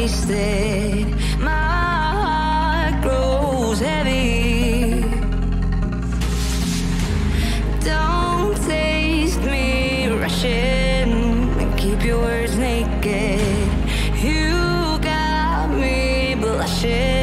wasted. My heart grows heavy. Don't taste me rushing. Keep your words naked. You got me blushing.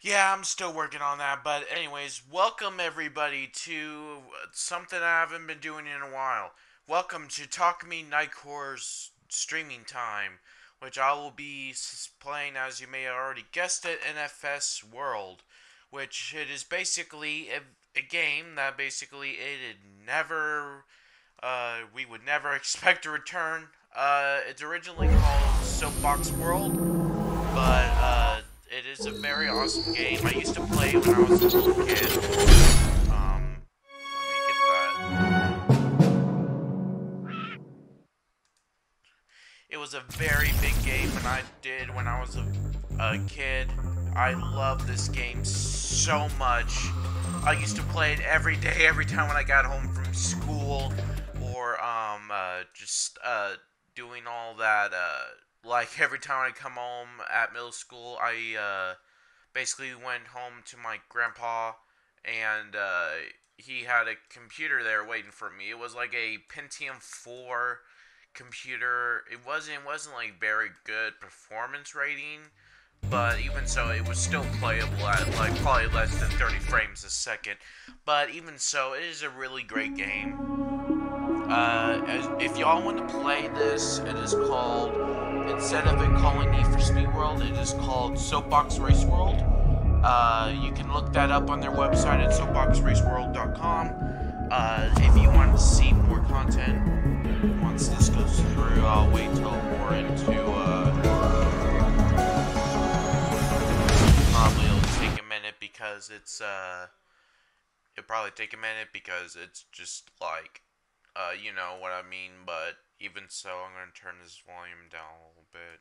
Yeah, I'm still working on that, but anyways, welcome everybody to something I haven't been doing in a while. Welcome to Takumi Nightcore's streaming time, which I will be playing, as you may have already guessed it, NFS World, which it is basically a game that basically we would never expect to return. It's originally called Soapbox World, but it is a very awesome game. I used to play it when I was a little kid. Let me get that. It was a very big game when I was a kid. I love this game so much. I used to play it every day, every time when I got home from school, or just doing all that. Like, every time I come home at middle school, I basically went home to my grandpa, and he had a computer there waiting for me. It was like a Pentium 4 computer. It wasn't like very good performance rating, but even so, it was still playable at like probably less than 30 frames a second. But even so, it is a really great game. If y'all want to play this, it is called, instead of it calling Need for Speed World, it is called Soapbox Race World. You can look that up on their website at soapboxraceworld.com. If you want to see more content, once this goes through, I'll wait till we're into, probably it'll take a minute because it'll probably take a minute because it's just like, you know what I mean, but even so, I'm going to turn this volume down a little bit.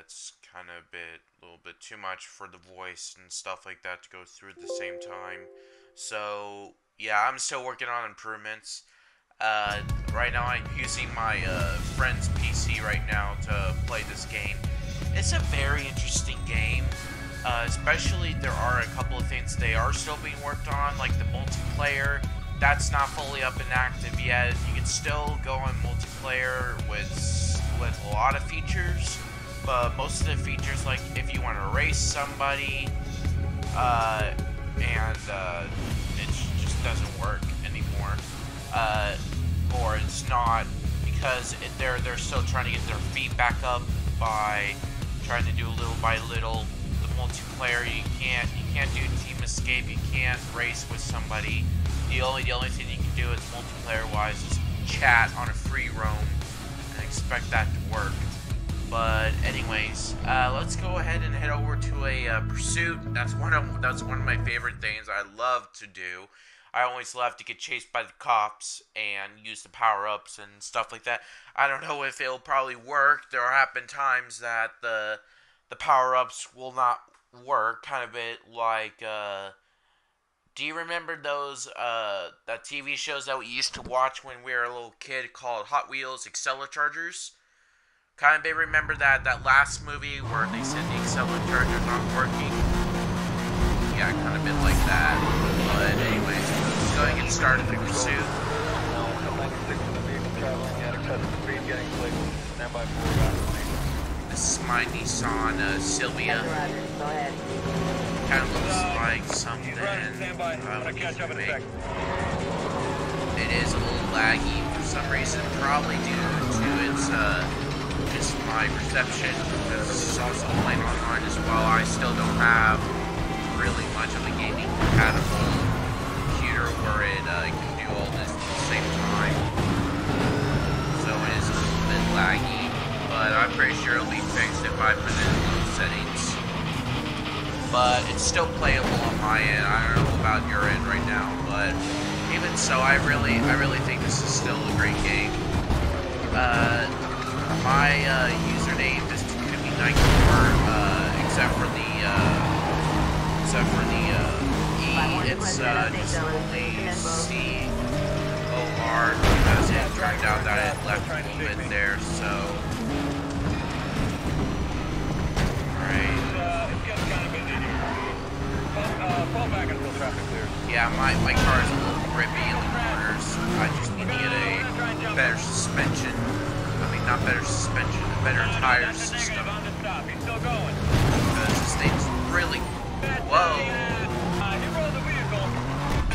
It's kind of a little bit too much for the voice and stuff like that to go through at the same time. So, yeah, I'm still working on improvements. Right now I'm using my friend's PC right now to play this game. It's a very interesting game. Especially, there are a couple of things they are still being worked on, like the multiplayer. That's not fully up and active yet. You can still go on multiplayer with a lot of features, but most of the features, like if you want to race somebody, and it just doesn't work anymore, or it's not, because they're still trying to get their feet back up by trying to do little by little. The multiplayer, you can't do team escape, you can't race with somebody. The only thing you can do is multiplayer wise is chat on a free roam and expect that to work. But anyways, let's go ahead and head over to a pursuit. That's one of my favorite things I love to do. I always love to get chased by the cops and use the power-ups and stuff like that. I don't know if it'll probably work. There have been times that the power-ups will not work, kind of bit like, do you remember those, that TV shows that we used to watch when we were a little kid called Hot Wheels Accelerchargers? Kind of remember that last movie where they said the Accelerchargers aren't working? Yeah, kind of bit like that. But anyways, let's go ahead and get started the pursuit. Speed getting slick. Stand by for This is my Nissan Sylvia. Go ahead. Kind of looks like something stand by. I'm gonna catch up in a sec. It is a little laggy for some reason, probably due to its just my reception, because this is also playing online as well. I still don't have really much of a gaming compatible computer where it can do all this at the same time. So it is a little bit laggy, but I'm pretty sure it'll be fixed if I put it in low settings. But it's still playable on my end. I don't know about your end right now, but even so, I really think this is still a great game. My username is Takumi 94, except for the E. It's just only C-O-R, because it turned out that it left a little bit there. So, alright. It's getting kind of busy here. Fall back until traffic clears. Yeah, my car is a little grippy in the corners. I just need to get a better suspension. I mean, not better suspension, a better tire system. He's still going. Because this thing's really... Whoa. He rolled the vehicle.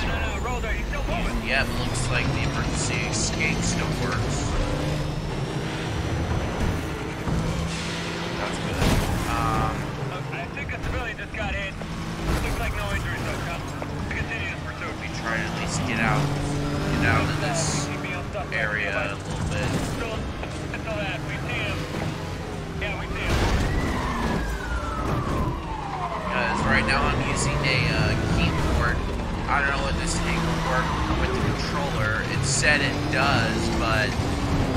No, rolled it. He's still moving. Yeah, it looks like the emergency escape still works. That's good. I think a civilian just got hit. Looks like no injuries though, Cup. Continue this pursuit. We try to at least get out of this area a little bit. Still that. We see him. Yeah, we see him. Because right now I'm using a keyboard. I don't know what this thing will work with the controller. It said it does, but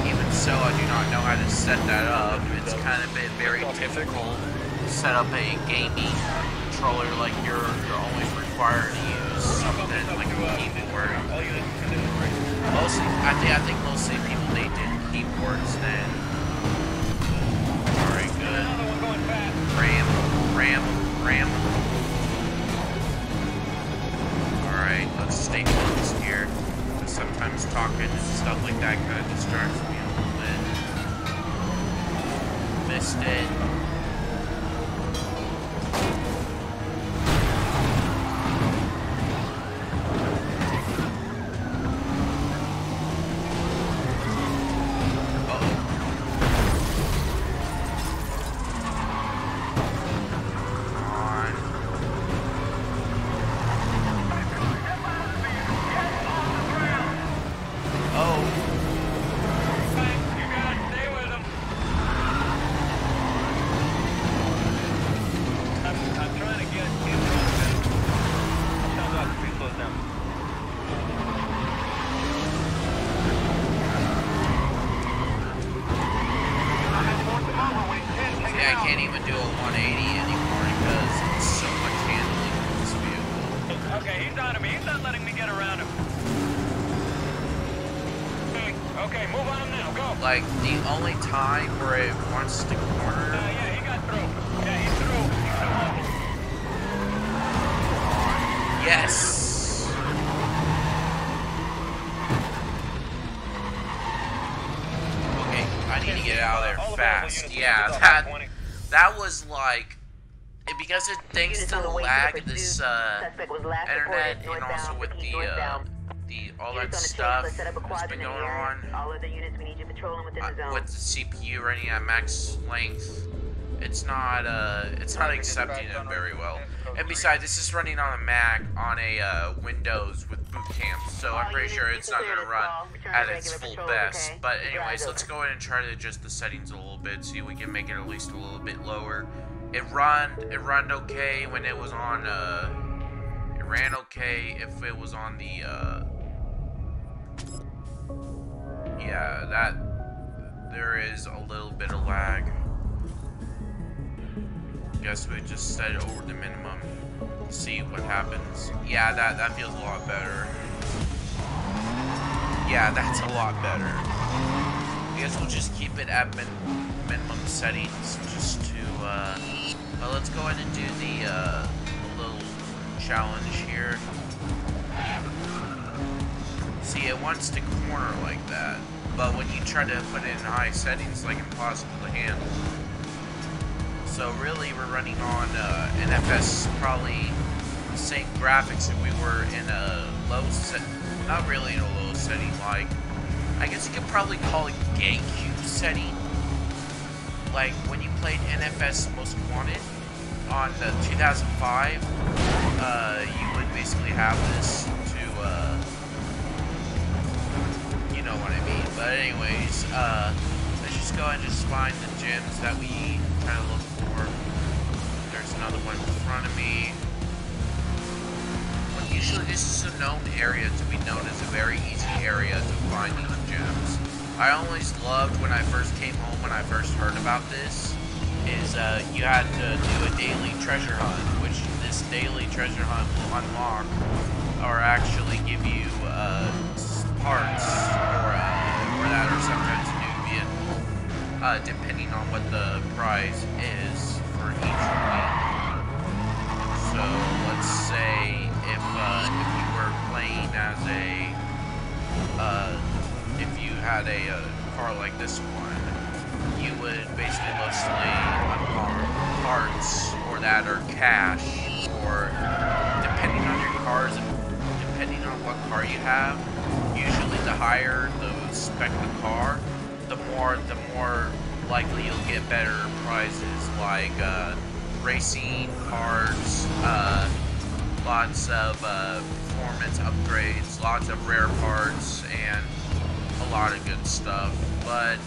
even so, I do not know how to set that up. It's kind of been very typical to set up a gaming controller like you're always required to use something like a keyboard. Mostly, I think mostly people they did keyboards then. All right, good. Ram. All right, let's stay focused here. Because sometimes talking and stuff like that kind of distracts me a little bit. Missed it. Like, the only time where it wants to corner... yeah, he got through. Yeah, he's through. Yes! Okay, I need to get out of there fast. Yeah, that was like... Because it thanks to the lag of this internet and also with the all that stuff that's been going on with the CPU running at max length, it's not accepting it very well. And besides, this is running on a Mac on a Windows with boot camp, so I'm pretty sure it's not going to run at its full best. But anyways, let's go ahead and try to adjust the settings a little bit, see if we can make it at least a little bit lower. It run okay when it was on it ran okay if it was on the yeah, that there is a little bit of lag. Guess we just set it over the minimum. See what happens. Yeah, that feels a lot better. Yeah, that's a lot better. I guess we'll just keep it at minimum settings just to well, let's go ahead and do the little challenge here. See, it wants to corner like that. but when you try to put it in high settings, it's like impossible to handle. So really, we're running on NFS, probably the same graphics that we were in a low set, not really in a low setting, like, I guess you could probably call it GameCube setting. Like, when you played NFS Most Wanted on the 2005, you would basically have this to, you know what I mean. But anyways, let's just go ahead and just find the gems that we kind of look for. There's another one in front of me. But usually this is a known area to be known as a very easy area to find these gems. I always loved when I first came home, when I first heard about this, is you had to do a daily treasure hunt, which this daily treasure hunt will unlock, or actually give you parts, or that, or sometimes a new vehicle, depending on what the prize is for each week. So let's say if you were playing as if you had a car like this one, you would basically mostly unlock parts, or that, or cash, or depending on your cars, depending on what car you have, usually the higher the spec of the car, the more likely you'll get better prizes, like racing cars, lots of performance upgrades, lots of rare parts, and a lot of good stuff. But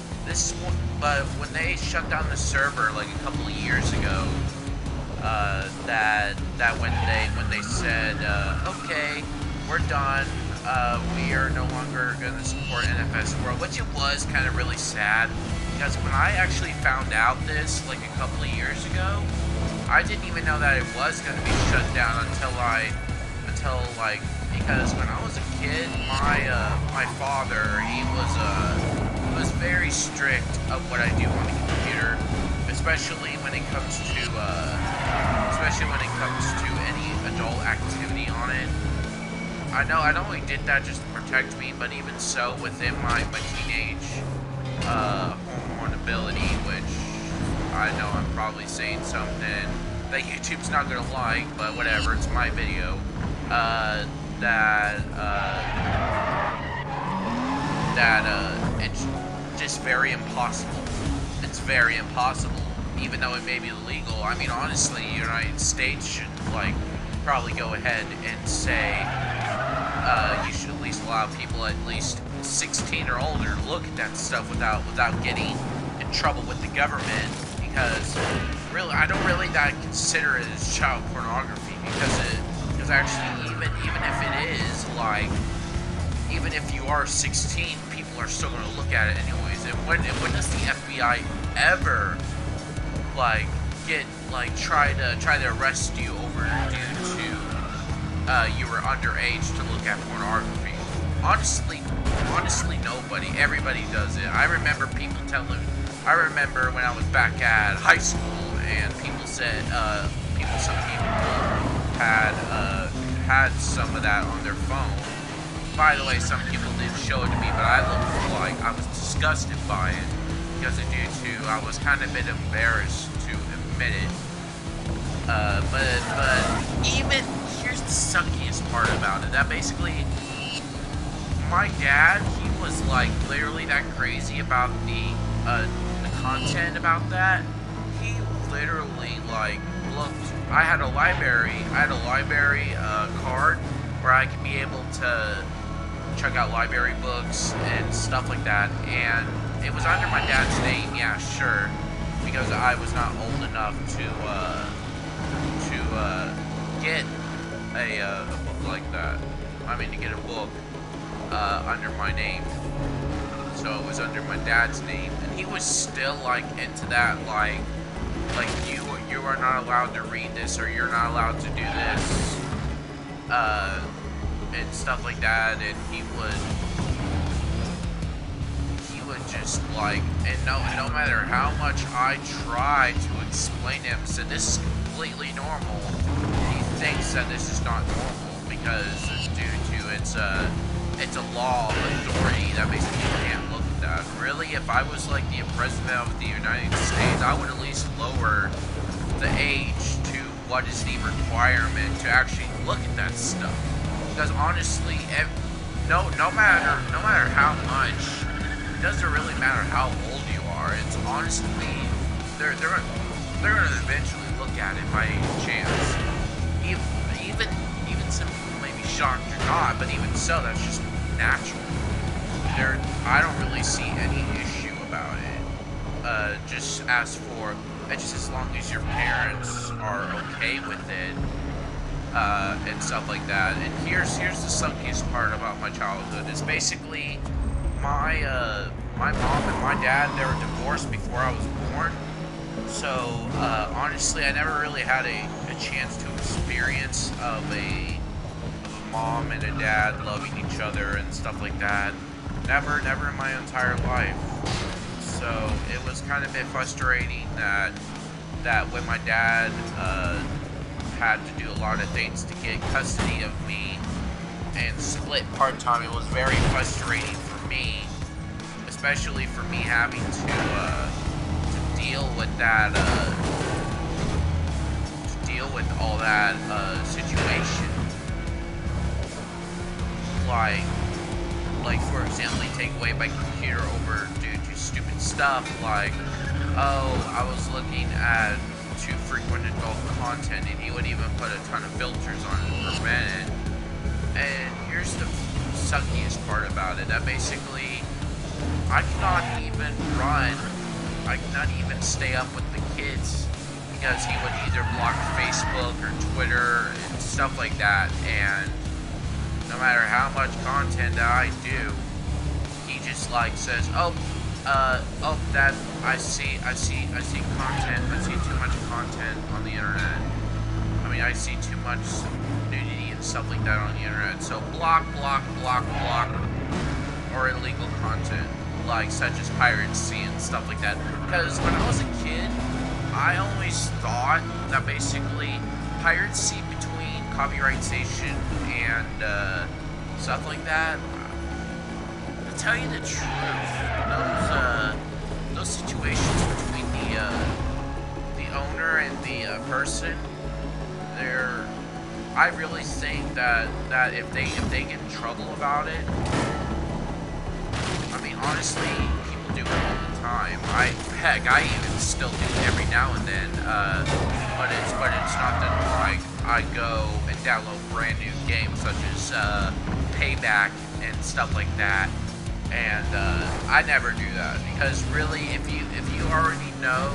when they shut down the server like a couple of years ago, when they said okay, we're done, we are no longer going to support NFS World, which it was kind of really sad, because when I actually found out this like a couple of years ago, I didn't even know that it was going to be shut down until because when I was a kid, my father, he was very strict of what I do on the computer, especially when it comes to any adult activity on it. I know he did that just to protect me, but even so, within my teenage hormone ability, which I know I'm probably saying something that YouTube's not gonna like, but whatever, it's my video. It's just very impossible. It's very impossible, even though it may be illegal. I mean, honestly, the United States should probably go ahead and say you should at least allow people at least 16 or older to look at that stuff without getting in trouble with the government. Because really, I don't really consider it as child pornography, because actually, even if it is, like, even if you are 16, people are still going to look at it anyways. And when does the FBI ever try to arrest you over due to you were underage to look at pornography? Honestly, nobody. Everybody does it. I remember when I was back at high school, and people said some people had some of that on their phone. By the way, some people did show it to me, but I looked like I was disgusted by it, because I was kind of a bit embarrassed to admit it. But even here's the suckiest part about it. That basically, my dad, he was literally that crazy about the content about that. He literally looked. I had a library card where I could be able to check out library books and stuff like that, and it was under my dad's name. Yeah, sure, because I was not old enough to get a book like that. I mean, to get a book under my name. So it was under my dad's name, and he was still into that, you are not allowed to read this, or you're not allowed to do this, and stuff like that. And he would just and no matter how much I try to explain to him, said this is completely normal, he thinks that this is not normal, because due to it's a law of authority that basically you can't look at really, if I was like the president of the United States, I would at least lower the age to what is the requirement to actually look at that stuff. Because honestly, no matter how much, it doesn't really matter how old you are. It's honestly, they're gonna eventually look at it by any chance. Even some people may be shocked or not, but even so, that's just natural. I don't really see any issue about it. Just as long as your parents are okay with it, and stuff like that. And here's the suckiest part about my childhood is basically my mom and my dad, they were divorced before I was born. So honestly, I never really had a chance to experience of a mom and a dad loving each other and stuff like that. Never in my entire life. So it was kind of a bit frustrating that when my dad had to do a lot of things to get custody of me and split part-time, it was very frustrating for me, especially for me having to deal with that, all that situation. Like for example, he take away my computer over due to stupid stuff like, oh, I was looking at too frequent adult content, and he would even put a ton of filters on it to prevent it. And here's the suckiest part about it, that basically I cannot even stay up with the kids because he would either block Facebook or Twitter and stuff like that, and no matter how much content that I do, he just like says, that I see content, I see too much content on the internet. I mean, I see too much nudity and stuff like that on the internet. So block, or illegal content, like such as piracy and stuff like that. Because when I was a kid, I always thought that basically piracy between copyrightation and stuff like that, to tell you the truth, those situations between the owner and the person, I really think that if they get in trouble about it, I mean, honestly, people do it all the time. I even still do it every now and then, but it's not that like I go and download brand new games such as Payback and stuff like that. And I never do that, because really, if you already know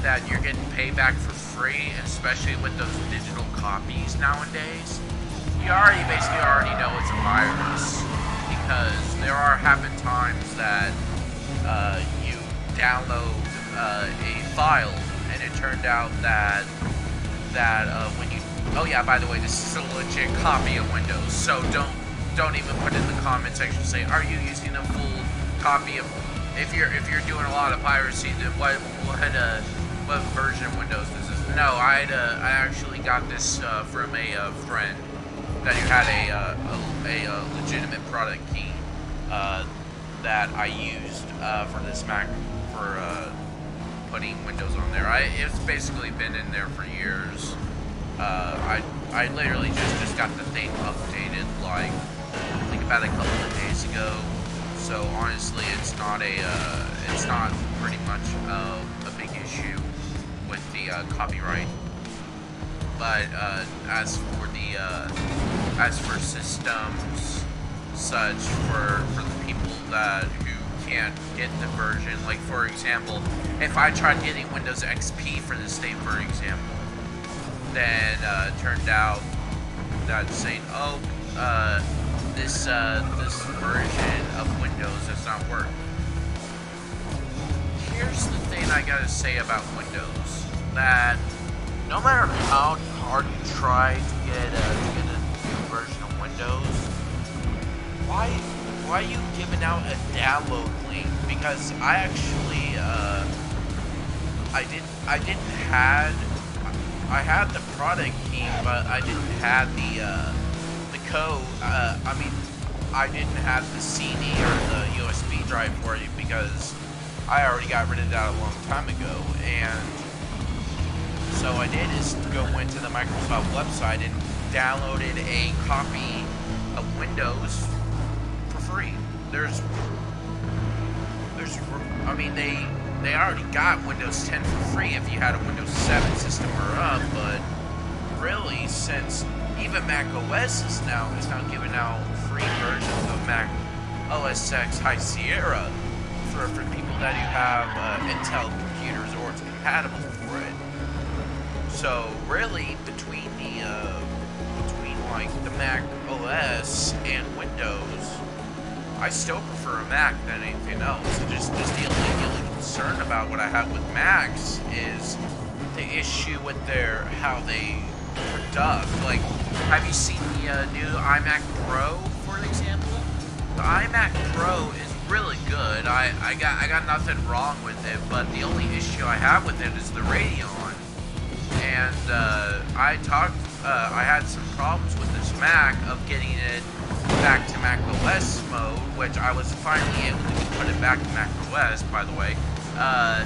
that you're getting payback for free, especially with those digital copies nowadays, you basically already know it's a virus, because there happen times that you download a file and it turned out that when you, oh yeah, by the way, this is a legit copy of Windows, so don't even put in the comment section, say, are you using a full copy of, if you're doing a lot of piracy, then what version of Windows is this? No, I actually got this from a friend that had a legitimate product key that I used for this Mac for putting Windows on there. It's basically been in there for years. I literally just got the thing updated like I think about a couple of days ago. So honestly, it's not pretty much a big issue with the copyright. But as for systems such for the people who can't get the version, like for example, if I tried getting Windows XP for this thing, for example, then it turned out that saying, oh, this version of Windows does not work. Here's the thing I gotta say about Windows, that no matter how hard you try to get a new version of Windows, why are you giving out a download link? Because I actually I had the product key, but I didn't have the code. I mean, I didn't have the CD or the USB drive for you because I already got rid of that a long time ago. And so I did is go into the Microsoft website and downloaded a copy of Windows for free. I mean, they already got Windows 10 for free if you had a Windows 7 system or up, but really, since even Mac OS is now giving out free versions of Mac OS X High Sierra for people that you have Intel computers or it's compatible for it. So really, between like the Mac OS and Windows, I still prefer a Mac than anything else. Just the only concern about what I have with Macs is the issue with how they product. Like, have you seen the new iMac Pro, for example? The iMac Pro is really good. I got nothing wrong with it, but the only issue I have with it is the Radeon. And I had some problems with this Mac of getting it back to Mac OS mode, which I was finally able to put it back to Mac OS, by the way. I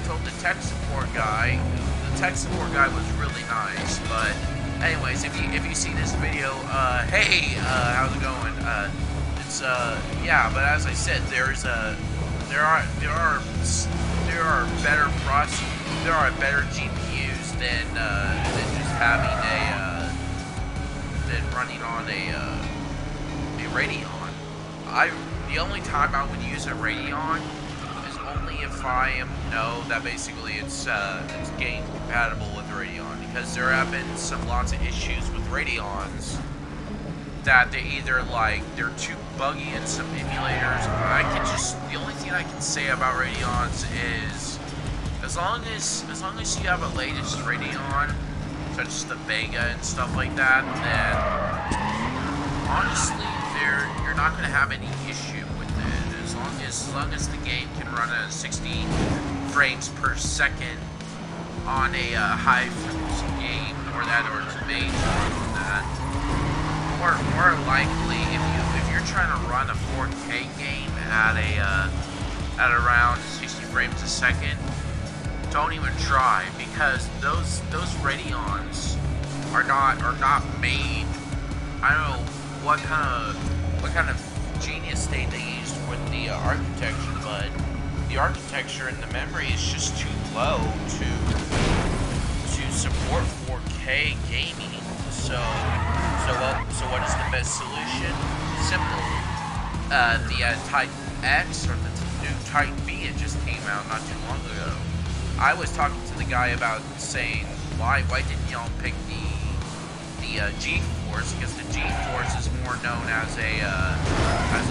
told the tech support guy. The tech support guy was really nice, but anyways, if you see this video, hey, how's it going? It's yeah, but as I said, there are better GPUs than just having than running on a Radeon. The only time I would use a Radeon is only if I know that basically it's game compatible with Radeon, because there have been lots of issues with Radeons that they either they're too buggy in some emulators. The only thing I can say about Radeons is as long as you have a latest Radeon, such as the Vega and stuff like that, then honestly you're not going to have any issue with it. As long as the game can run at 60 frames per second on a high frequency game, or it's made for that. More likely, if you're trying to run a 4K game at around 60 frames a second, don't even try, because those Radeons are not made. I don't know what kind of genius they used with the architecture, but the architecture and the memory is just too low to support 4K gaming. So what is the best solution? Simple. The Titan X or the new Titan V, it just came out not too long ago. I was talking to the guy about saying, why didn't y'all pick the G-Force, because the G-Force is more known as a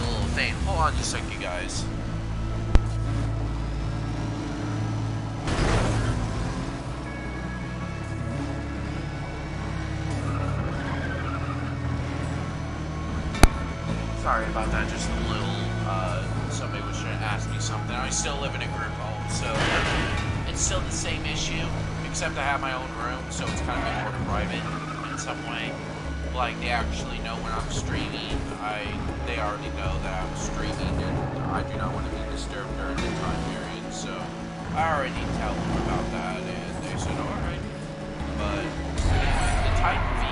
little thing. Hold on just a sec, you guys. Sorry about that, just a little, somebody was trying to ask me something. I still live in a group home, so it's still the same issue, except I have my own room, so it's kind of more private in some way. Like, they actually know when I'm streaming. They already know that I'm streaming, and I do not want to be disturbed during the time period, so I already tell them about that, and they said, alright. But anyway, the Titan V,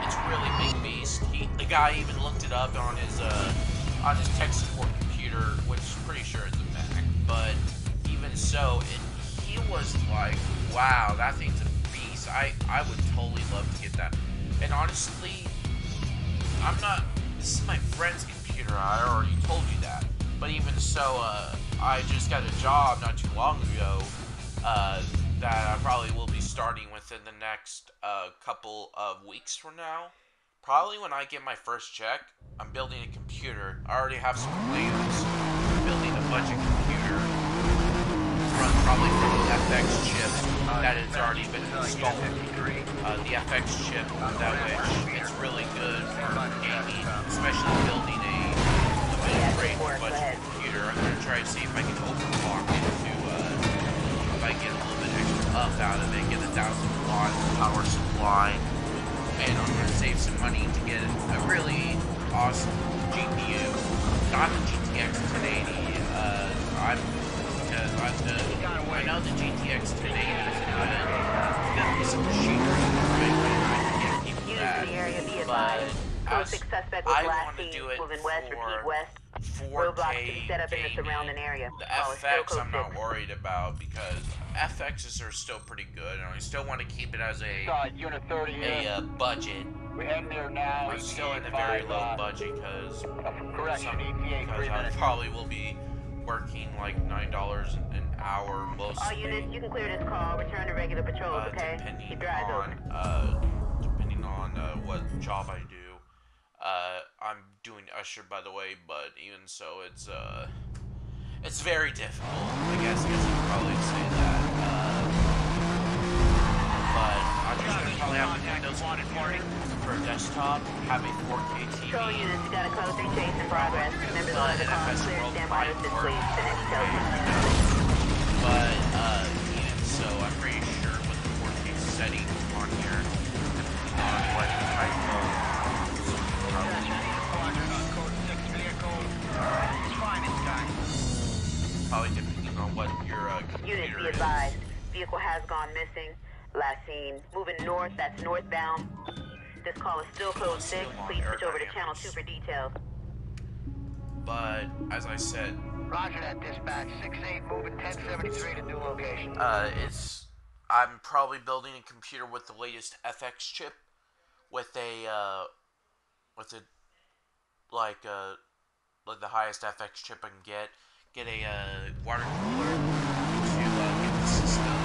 it's a really big beast. The guy even looked it up on his tech support computer, which I'm pretty sure is a Mac, but even so, he was like, wow, that thing's a beast. I would totally love to get that. And honestly, this is my friend's computer, I already told you that. But even so, I just got a job not too long ago, that I probably will be starting within the next, couple of weeks from now. Probably when I get my first check, I'm building a computer. I already have some plans for building a budget computer. Probably from the FX chip that has already been installed. The FX chip, that which it's really good for gaming, especially building a mid-range budget computer. I'm going to try to see if I can overclock it to, if I get a little bit extra up out of it, get a 1000-watt power supply, and I'm going to save some money to get a really awesome GPU. not the GTX 1080. I know the GTX 1080 is a good piece of machinery, right? I can't keep that. But I want to do it for 4K gaming. The FX I'm not worried about because FXs are still pretty good, and I still want to keep it as Unit 30 here. a budget. We're heading there now. I'm still in a very low budget because I probably will be working like $9 an hour mostly. All units, you can clear this call. Return to regular patrols, okay? Keep your eyes open. Depending on what job I do. I'm doing usher, by the way, but even so, it's very difficult. I guess you could probably say that. But I'm just gonna probably have a Windows computer for a desktop, have a 4K TV. Control units, you got a code 3 chase in progress. Members on the call clear, stand by us this please. Finish But even so, I'm pretty sure with the 4K setting on here, what type of probably depending on what your computer units, be advised. Vehicle has gone missing. Last seen moving north, that's northbound. This call is still code 6. Please switch over to channel 2 for details. But as I said, Roger that, dispatch. 6-8, moving 1073 to new location. I'm probably building a computer with the latest FX chip, with like the highest FX chip I can get a water cooler to get the system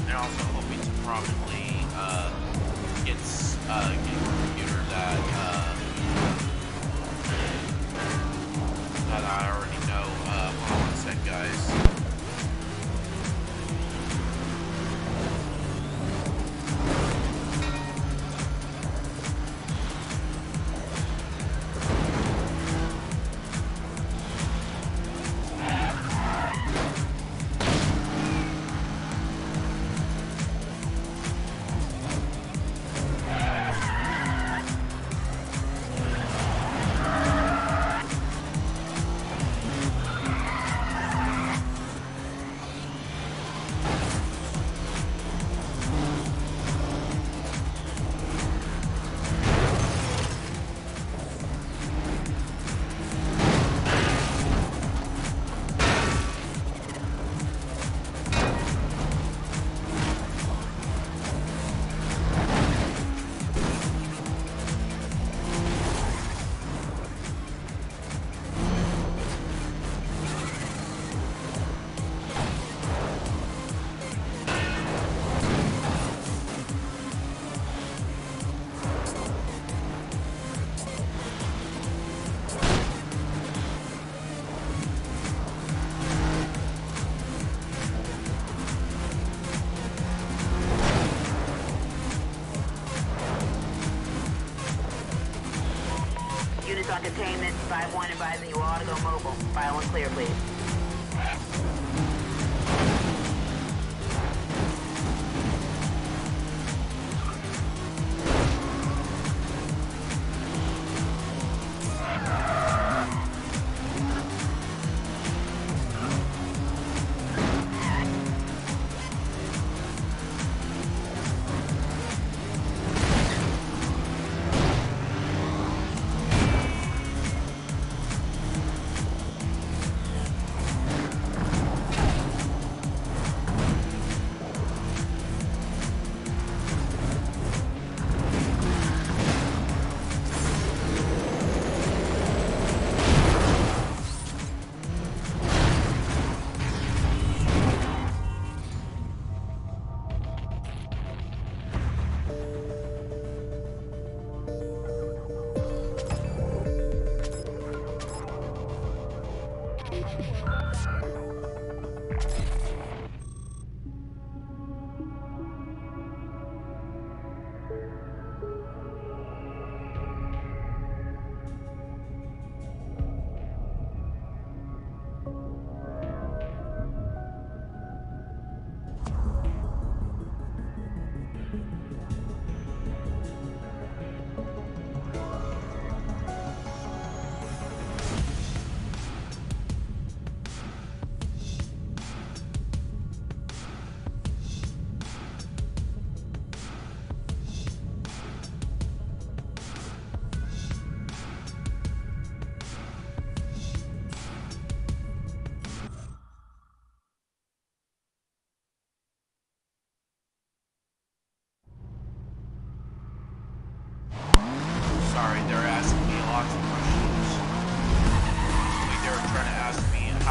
and also hoping to prominently get a computer that I already know. Hold on one sec, guys. Units on containment. 5-1 advising you all to go mobile. File 1 clear, please.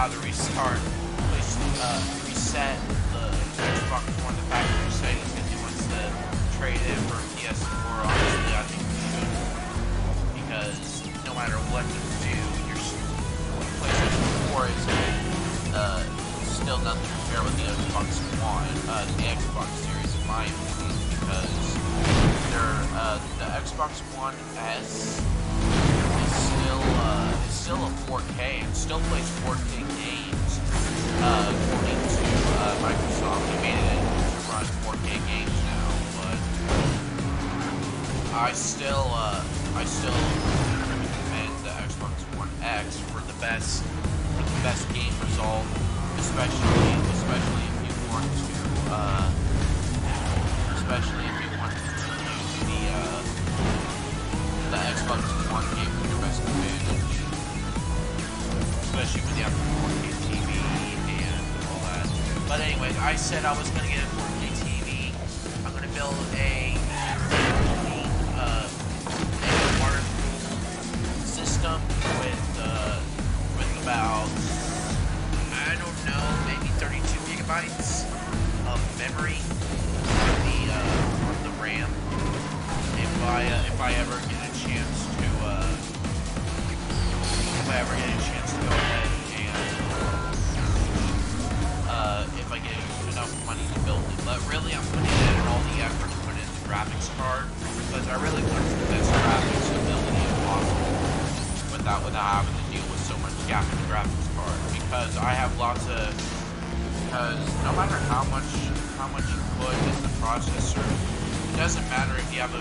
how to reset the Xbox One to factory settings if he wants to trade it for PS4. Honestly, I think he should, because no matter what you do, your PlayStation 4 is still nothing to compare with the Xbox One, the Xbox Series, in my opinion, because the Xbox One S is still a 4K and still plays 4K games. According to Microsoft, they made it to run 4K games now, but I still recommend the Xbox One X for the best game result, especially if you want to use the Xbox One game for your best advantage, especially when you have a 4K TV and all that. But anyways, I said I was gonna get a 4K TV. I'm gonna build a waterproof system with about, I don't know, maybe 32 gigabytes of memory on the RAM. If I ever get a chance to go ahead and if I get enough money to build it. But really, I'm putting in all the effort to put in the graphics card, because I really want the best graphics ability as possible without having to deal with so much gap in the graphics card. Because I have because no matter how much you put in the processor, it doesn't matter if you have a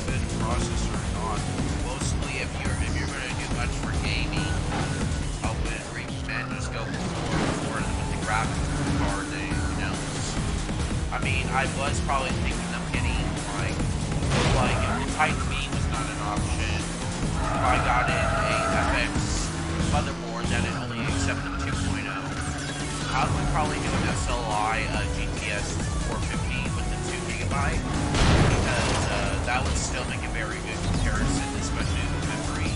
good processor or not. Mostly if you're going to do much for gaming, I would recommend just go for with the graphics card. I mean, I was probably thinking of getting like Takumi was not an option. If I got in a FX motherboard that it only accepted 2.0, I would probably do an SLI GTS 450 with the 2 gigabyte, because that would still make a very good comparison, especially the memory.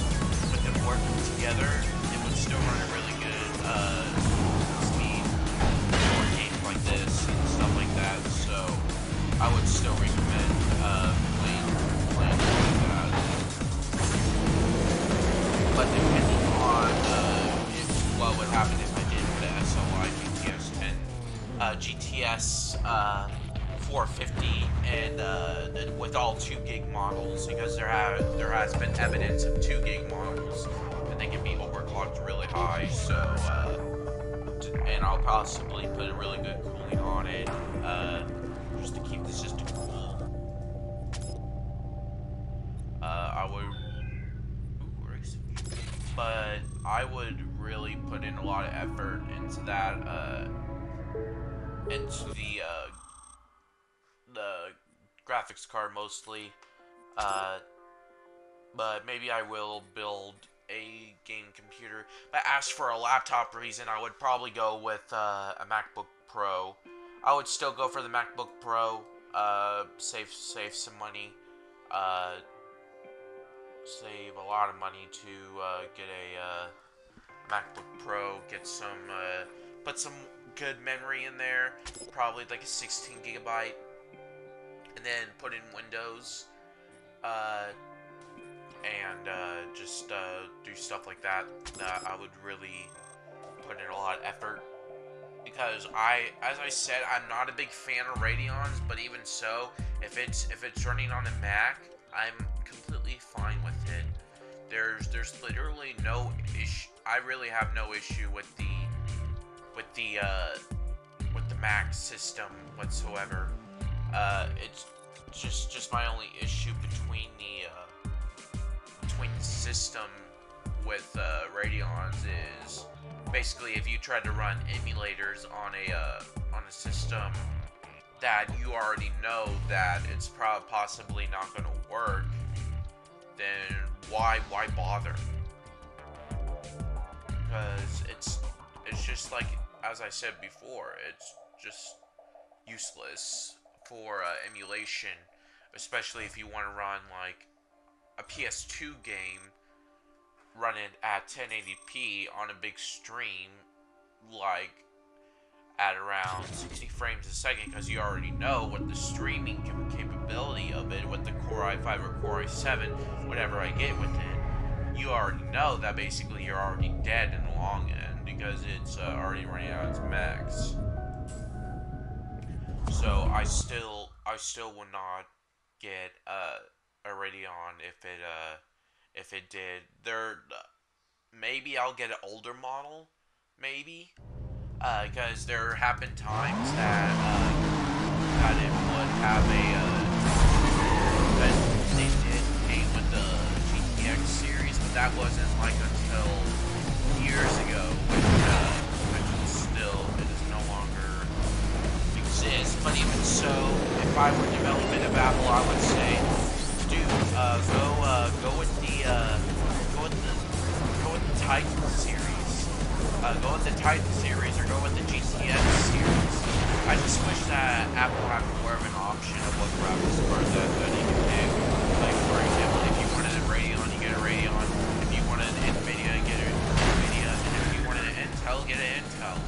With them working together, it would still run a really good speed for games like this and stuff like that. So I would still recommend playing like that. But depending on what would happen if I did the SLI GTS 450 and with all 2 gig models, because there has been evidence of 2 gig models and they can be overclocked really high. So and I'll possibly put a really good cooling on it just to keep the system cool. But I would really put in a lot of effort into that, into the graphics card mostly, but maybe I will build a game computer. But as for a laptop reason, I would probably go with a MacBook Pro. I would still go for the MacBook Pro, save some money, save a lot of money to get a MacBook Pro, get some, put some good memory in there, probably like a 16 gigabyte, and then put in Windows, and just do stuff like that. I would really put in a lot of effort, because as I said, I'm not a big fan of Radeons, but even so, if it's running on a Mac, I'm completely fine with it. There's literally no issue. I really have no issue with the Mac system whatsoever. It's just my only issue between the system with Radeons is basically if you try to run emulators on a system that you already know that it's possibly not going to work, then why bother? Because it's just like, as I said before, it's just useless for emulation, especially if you want to run like a PS2 game, run it at 1080p on a big stream like at around 60 frames a second, because you already know what the streaming capability of it with the Core i5 or Core i7, whatever I get with it, you already know that basically you're already dead in the long end because it's already running out its max. So I still would not get a Radeon if it did. Maybe I'll get an older model, maybe. Because there have been times that it would have that they did came with the GTX series, but that wasn't like until years ago, which is still, it is no longer exists. But even so, if I were development of Apple, I would say, dude, go with the Titan series. Go with the Titan series or go with the GTX series. I just wish that Apple had more of an option of what graphics card that you can pick. Like, for example, if you wanted a Radeon, you get a Radeon. If you wanted an Nvidia, get an Nvidia. And if you wanted an Intel, get an Intel.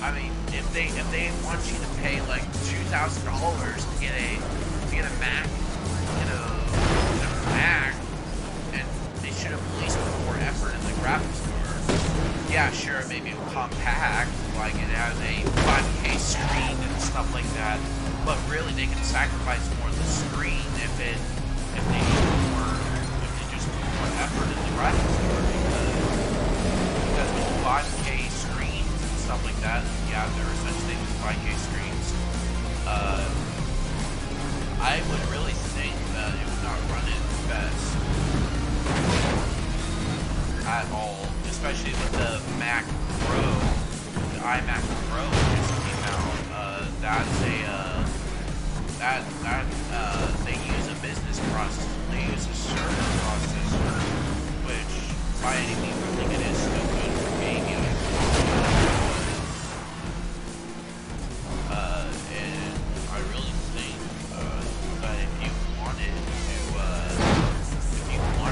I mean, if they want you to pay like $2,000 to get a Mac, Mac, and they should have at least put more effort in the graphics card. Yeah, sure, maybe compact, like it has a 5K screen and stuff like that, but really they can sacrifice more of the screen if they just put more effort in the graphics card, because with 5K screens and stuff like that, yeah, there are such things as 5K screens, I would really think that it would not run it best at all, especially with the Mac Pro, the iMac Pro just came out. They use a business processor, they use a server processor, which by any means I think it is still good for gaming. And I really think that if you wanted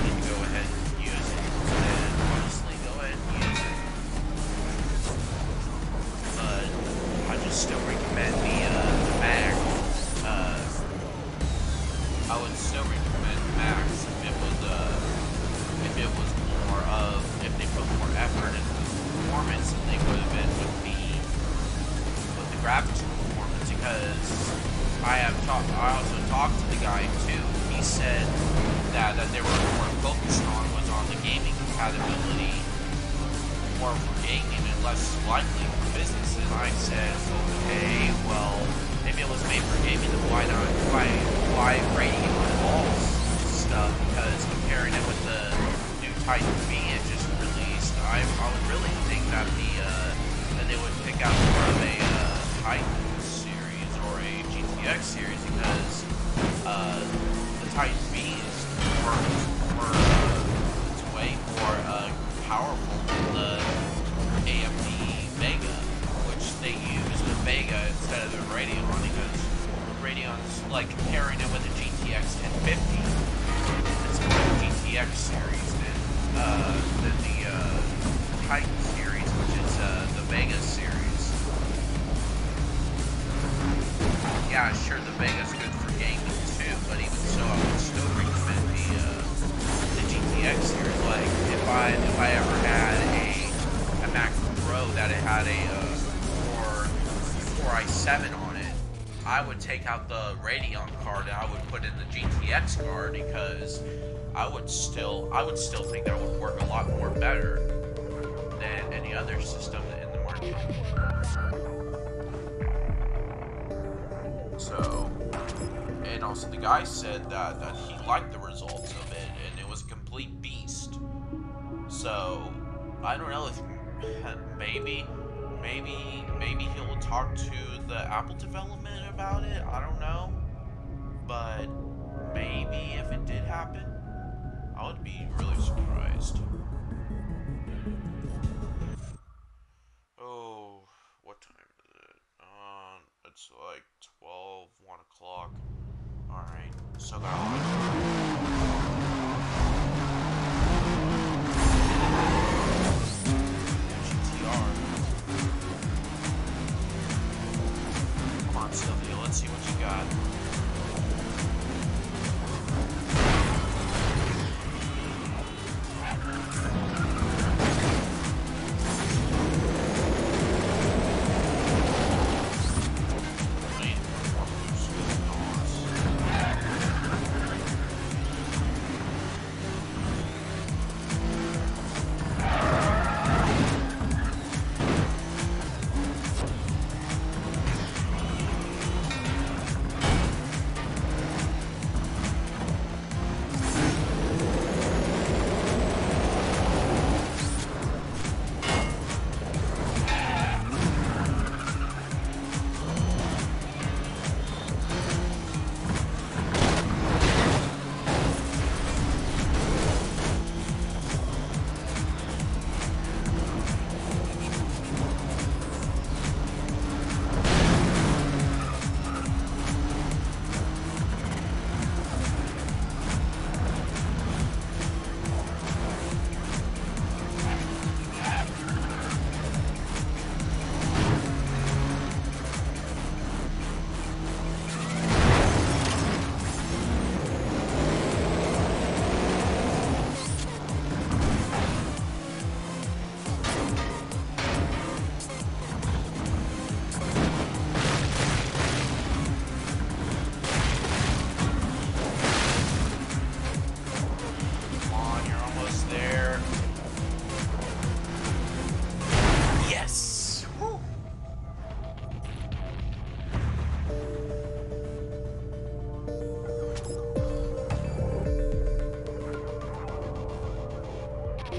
to go ahead and use it, then honestly go ahead and use it. But I just still recommend the Mac. I would still recommend Macs if they put more effort into the performance than they would have been with the graphics performance, because I also talked to the guy too. He said that they were more focused on the gaming compatibility, more for gaming and less likely for business. And I said, okay, well, if it was made for gaming, then why rating it with all stuff? Because comparing it with the new Titan V it just released, I would really think that that they would pick out more of a Titan series or a GTX series, because the Titan V is it's way more powerful than the AMD Vega, which they use the Vega instead of the Radeon, because Radeon's like comparing it with the GTX 1050. It's more the GTX series than the Titan series, which is the Vega series. Yeah, sure, the Vega's good for gaming too, but even so, I would still recommend the GTX series. Like, if I ever had a Mac Pro that it had a Core i7 on it, I would take out the Radeon card and I would put in the GTX card, because I would still think that would work a lot more better than any other system in the market. So, and also the guy said that he liked the results of it and it was a complete beast. So, I don't know if maybe he'll talk to the Apple development about it. I don't know, but maybe if it did happen, I would be really surprised. Oh, what time is it? It's like 1 o'clock. Alright, so got a lot GTR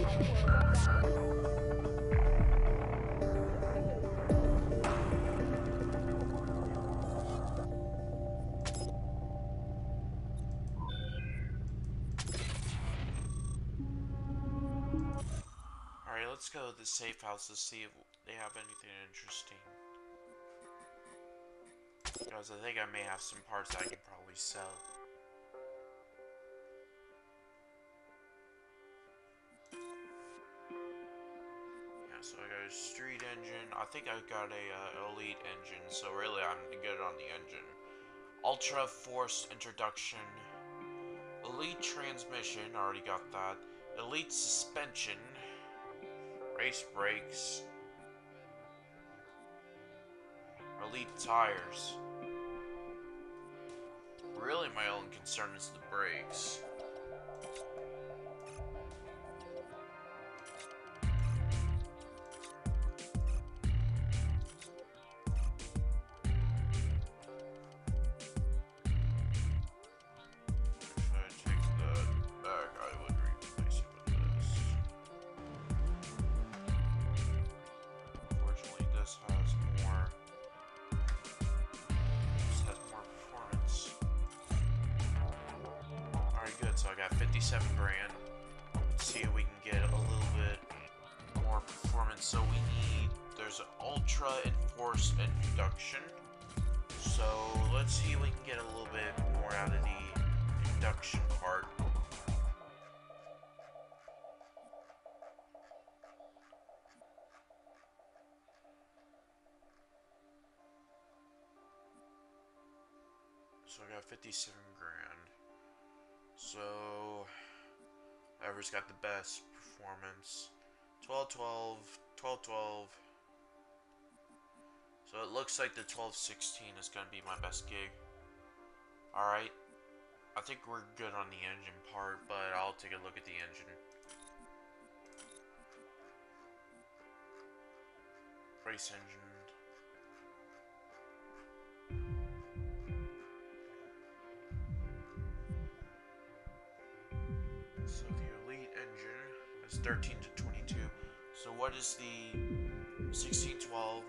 Alright, let's go to the safe house to see if they have anything interesting. Because I think I may have some parts that I can probably sell. Yeah, so I got a street engine. I think I got a elite engine, so really I'm good on the engine. Ultra Force introduction. Elite transmission, already got that. Elite suspension. Race brakes. Elite tires. Really, my only concern is the brakes. If I take that back, I would replace it with this. Unfortunately, this has more. This has more performance. Alright, good. So I got 57 grand. Let's see if we can get a little bit more performance. So we need. There's an Ultra Enforced Induction. So let's see if we can get a little bit more out of the induction part. So I got 57 grand. So whoever's got the best performance. 12, 12, 12, 12. So it looks like the 1216 is going to be my best gig. Alright. I think we're good on the engine part, but I'll take a look at the engine. Race engine. So the elite engine is 13 to 22. So what is the 1612?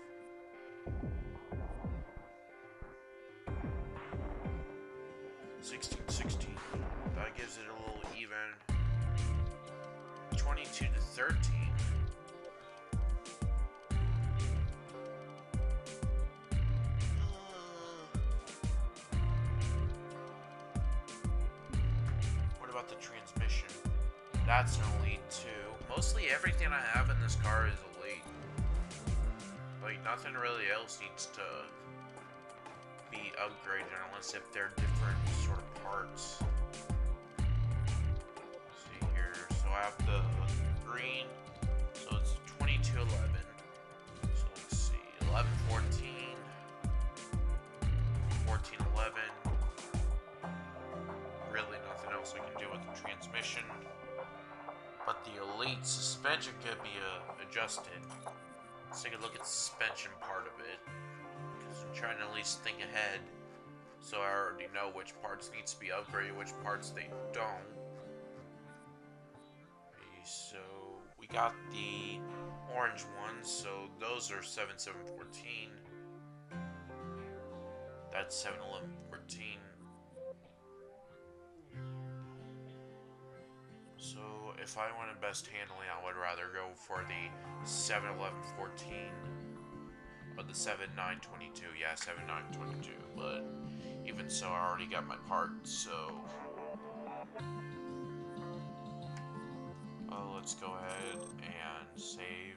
That gives it a little even. 22 to 13. What about the transmission? That's an elite too. Mostly everything I have in this car is elite. Like nothing really else needs to be upgraded unless if they're different sort of parts. Let's see here, so I have the green, so it's 2211. So let's see, 1114, 1411. Really nothing else I can do with the transmission. But the elite suspension could be adjusted. Let's take a look at the suspension part of it. I'm trying to at least think ahead, so I already know which parts needs to be upgraded, which parts they don't. Okay, so we got the orange ones, so those are 7714. That's 71114. So if I wanted best handling, I would rather go for the 71114. Or the 7922, yeah, 7922, but even so, I already got my parts, so let's go ahead and save.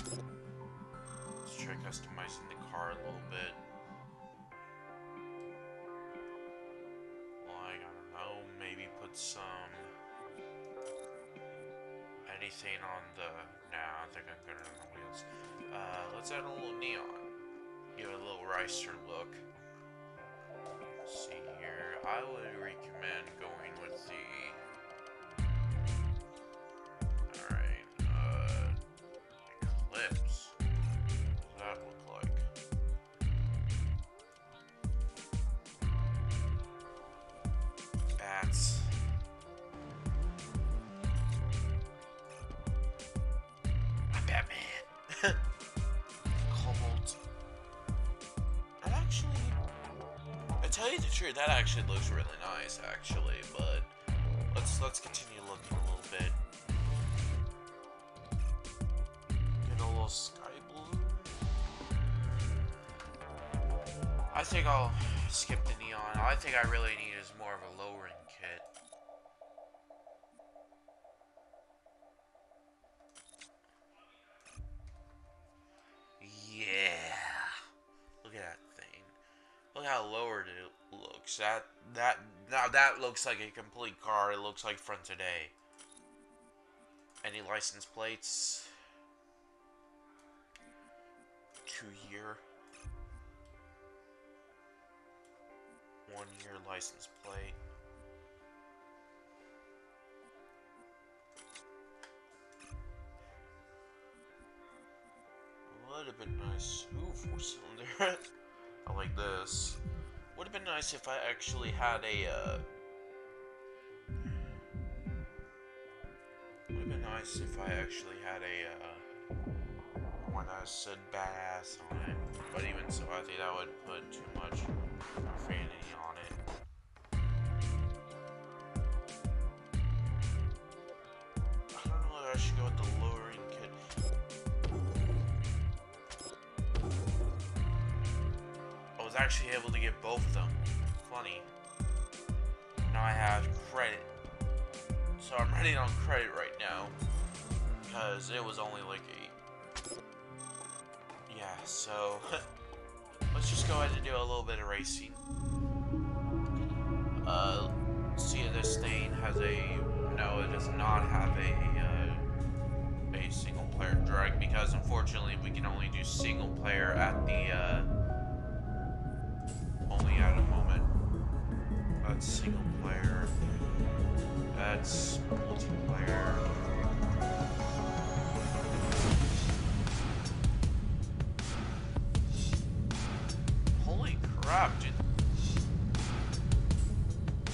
Let's try customizing the car a little bit. Like, I don't know, maybe put some anything on the... Nah, I think I'm good on the wheels. Let's add a little neon. Give it a little ricer look. Let's see here. I would recommend going with the... Alright, Eclipse. What does that look like? bats. I'm Batman. Cobalt. That actually, I tell you the truth, that actually looks really nice, actually. But let's continue looking a little bit. Get a little sky blue. I think I'll skip the neon. I think I really need is more of a lowering kit. Yeah. Look at that thing. Look how lowered it looks. Now that looks like a complete car. It looks like from today. Any license plates? 2-year. 1-year license plate. Would have been nice. Ooh, 4-cylinder. I like this. Would have been nice if I actually had a. Would have been nice if I actually had a. One that said badass on it. But even so, I think that would put too much profanity on it. I don't know whether I should go with the lowering kit. I was actually able to get both of them. Funny. Now I have credit. So I'm running on credit right now. Because it was only like yeah, so let's just go ahead and do a little bit of racing. See if this thing has no, it does not have a single player drag, because unfortunately we can only do single player at the only at a moment. That's single player. That's multiplayer. Holy crap, dude.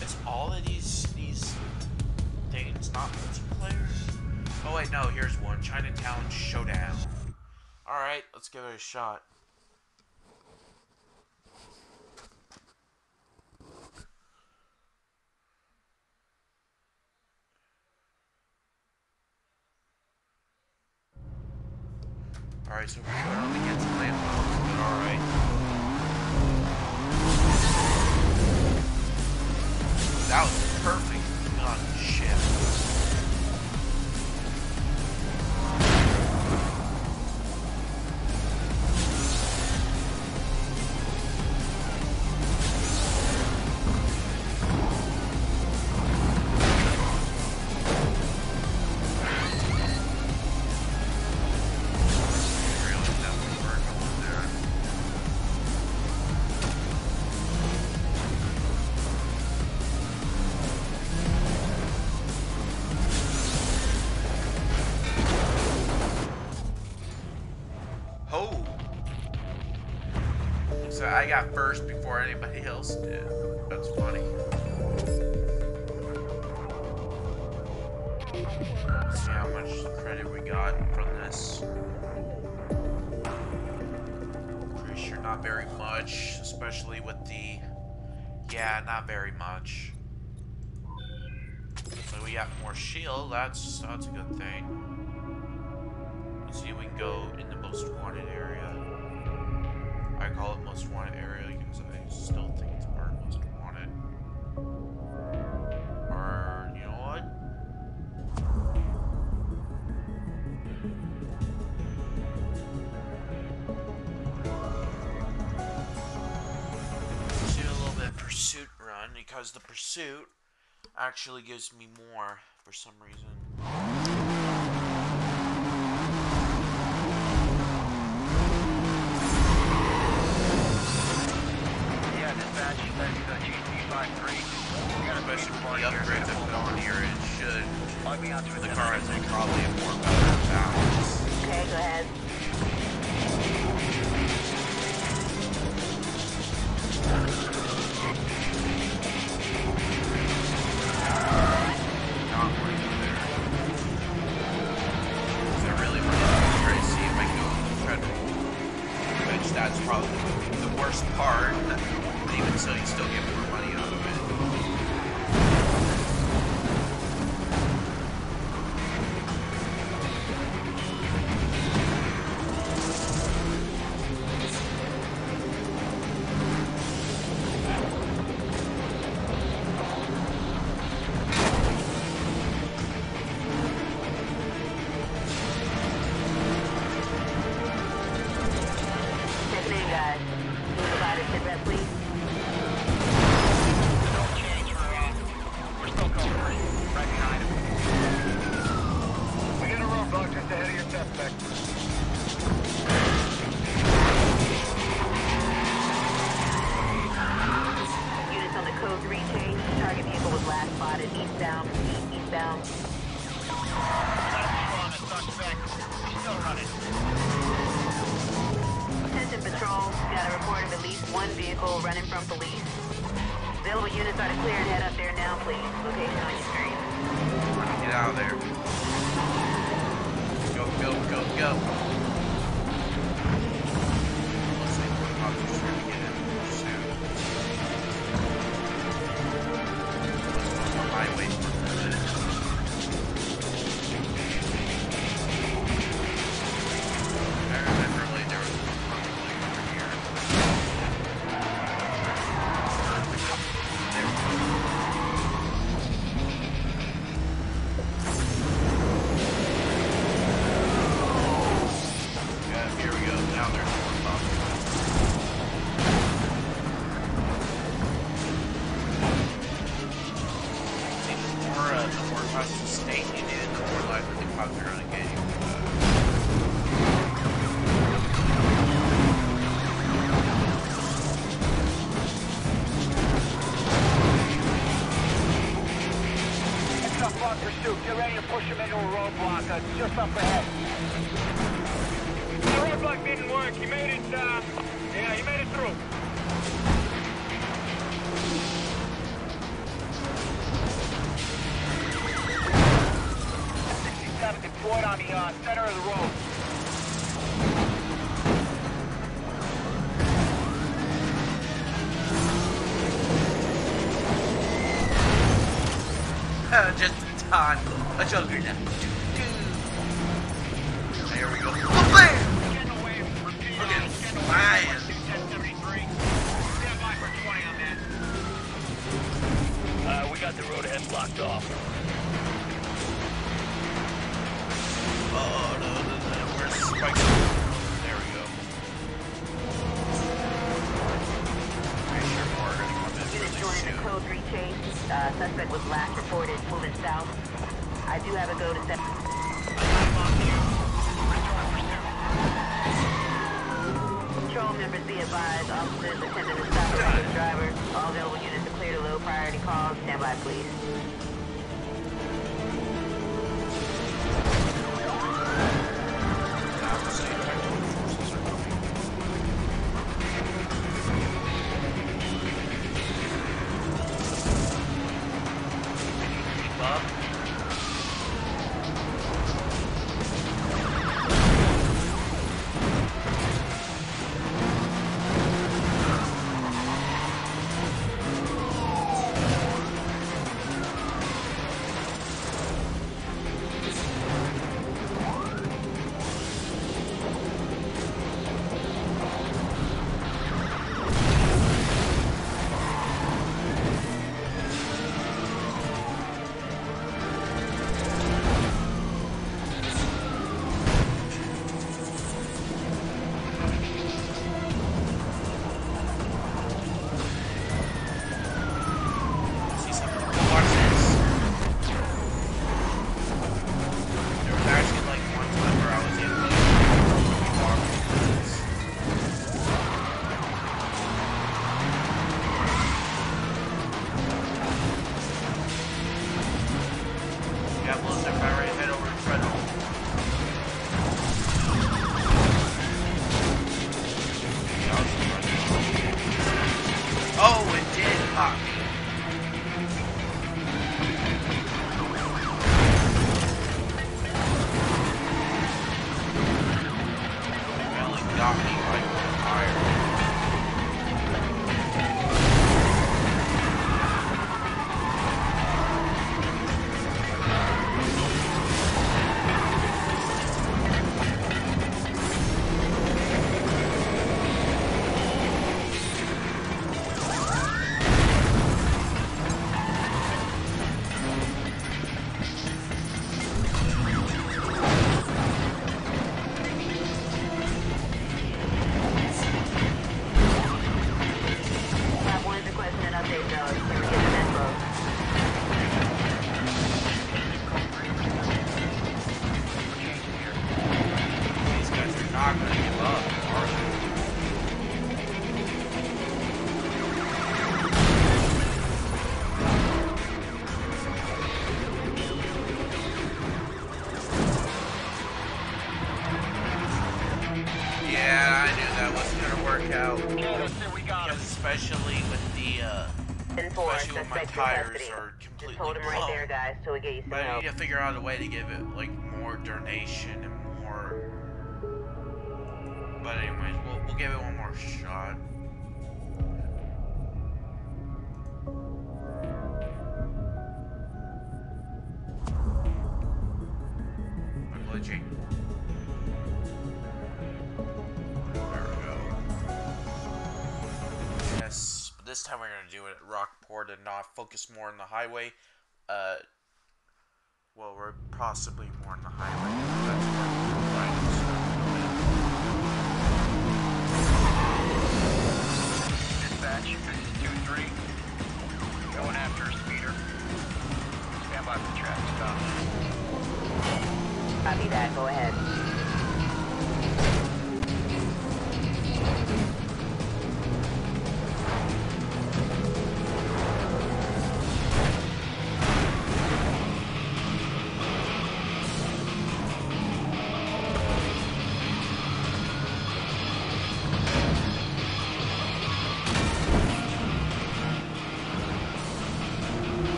It's all of these things not multiplayer? Oh wait, no, here's one. Chinatown Showdown. Alright, let's give it a shot. Alright, so we're going up against Lambo, but alright. That was perfect on shift. So I got first before anybody else did. That's funny. Let's see how much credit we got from this. Pretty sure not very much, especially with the... Yeah, not very much. So we got more shield, that's a good thing. Let's see if we can go in the most wanted area. I call it most wanted area because I still think it's part of most wanted. Or, you know what? Let's do a little bit of pursuit run, because the pursuit actually gives me more for some reason. Especially with the upgrade that put on here, it should. The car has probably a more better balance. Okay, go ahead. 3 chase. Target vehicle was last spotted eastbound, eastbound. Still running. Attention patrol, got a report of at least one vehicle running from police. Available units are to clear and head up there now, please. Location on your screen. Get out of there. Go, go, go, go. Looks like we're about to try to get him soon. Let's go my way for a minute. I remember like there was probably over here. There we go. Yeah, here we go. Now there's more cops. See, the more cops you stay in it, the more likely the cops are going to get you. Next up on pursuit. Get ready to push him into a roadblock. Just up ahead. The roadblock didn't work. He made it, yeah, he made it through. 67 deployed on the center of the road. Just in time. A juggernaut. There we go. Oh, bam! Getting away. Look at him flying. 1073. Stand by for 20 on that. We got the road ahead blocked off. Oh, no. Where's Spike? There we go. Pretty sure more are going to come in Unit really joining the soon. code 3 chase. Suspect was last reported moving south. I do have a go to set. Patrol members be advised. Officers attending to stop the reckless driver. All available units are clear to low priority calls. Stand by, please. Obviously, tactical forces are coming. Keep up. tires are completely Just hold him right there, blown. guys, till we get you some But I help. need to figure out a way to give it like more donation and more. But anyways, we'll give it one more shot. I'm glitching. There we go. Yes, but this time we're gonna do it at Rockport and not focus more on the highway. Well, we're possibly more on the highway. That's where we're riding. Dispatch, this is 2-3. Going after a speeder. Stand by for traffic stop. Copy that, go ahead.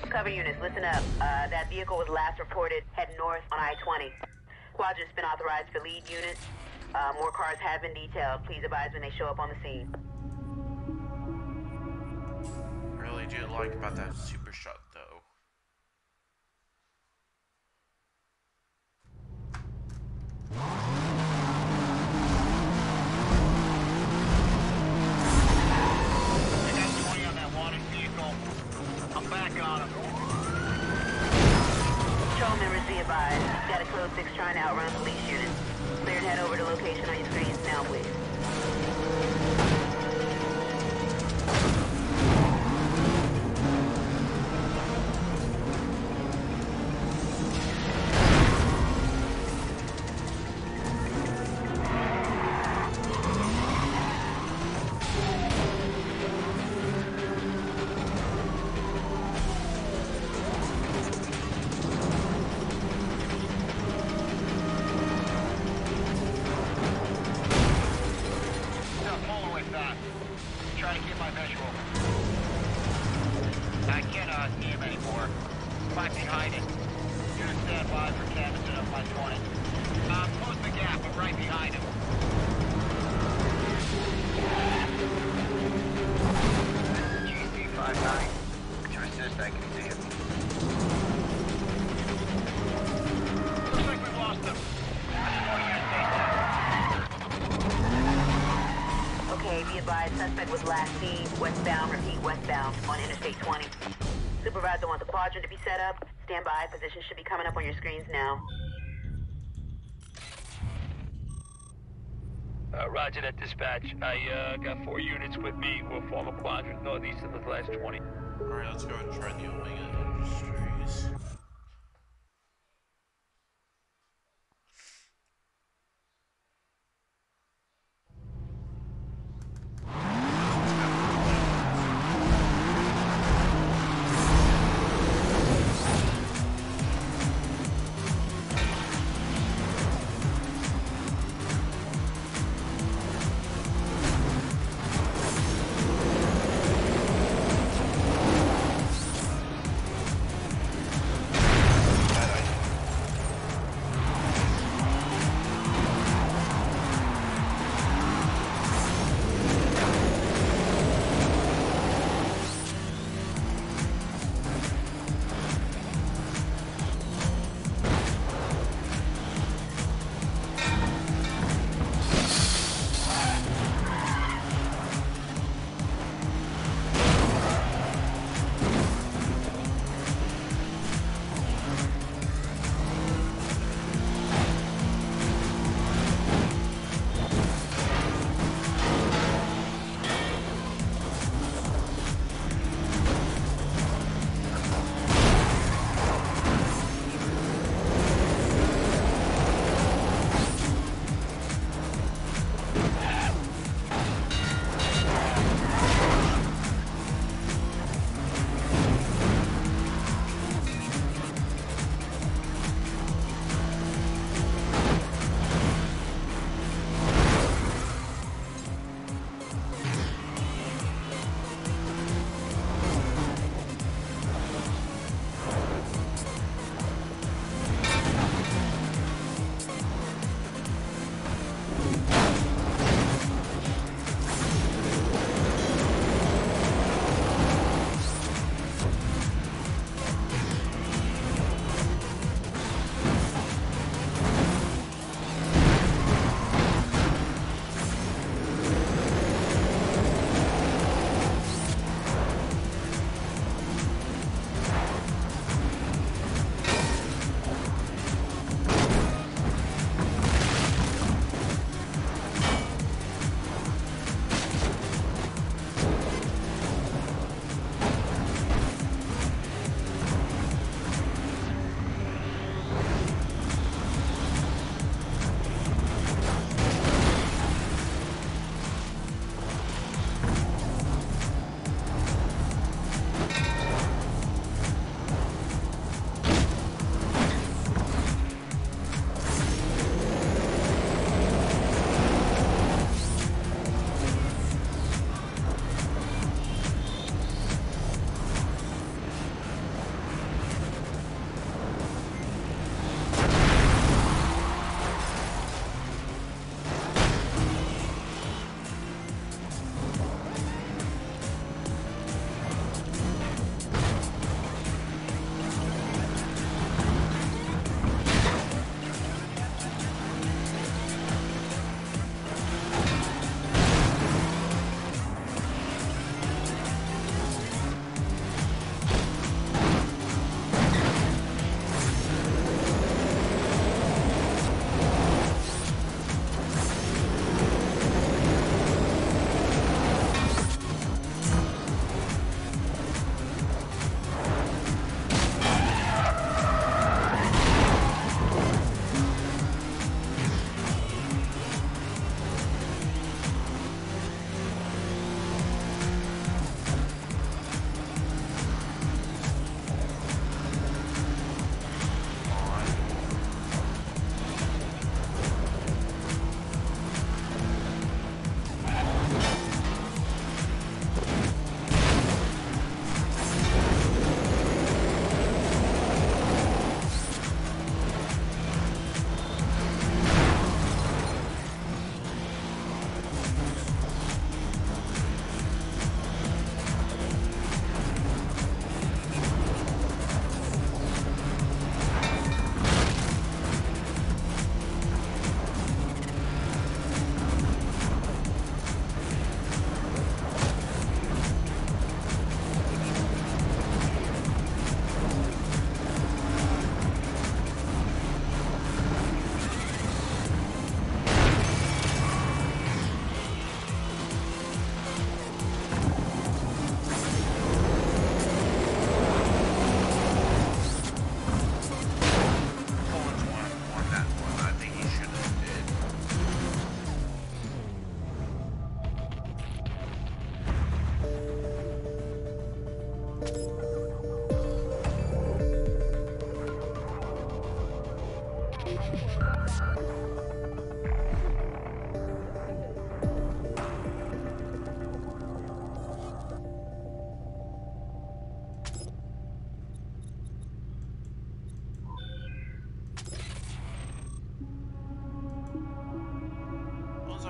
Cover units, listen up. That vehicle was last reported heading north on I-20. Quadrant's been authorized for lead units. More cars have been detailed. Please advise when they show up on the scene. I really do like about that super shot, though. I got 20 on that wanted vehicle. I'm back on him. Patrol members be advised. Got a code 6 trying to outrun police units. Clear and head over to location on your screens now, please. Suspect was last seen westbound, repeat westbound, on Interstate 20. Supervisor wants the quadrant to be set up. Stand by, position should be coming up on your screens now. Roger that, dispatch. I got 4 units with me. We'll form a quadrant northeast of the last 20. Alright, let's go and try the Omega Industries.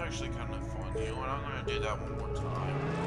actually kind of fun. You know what? I'm gonna do that one more time.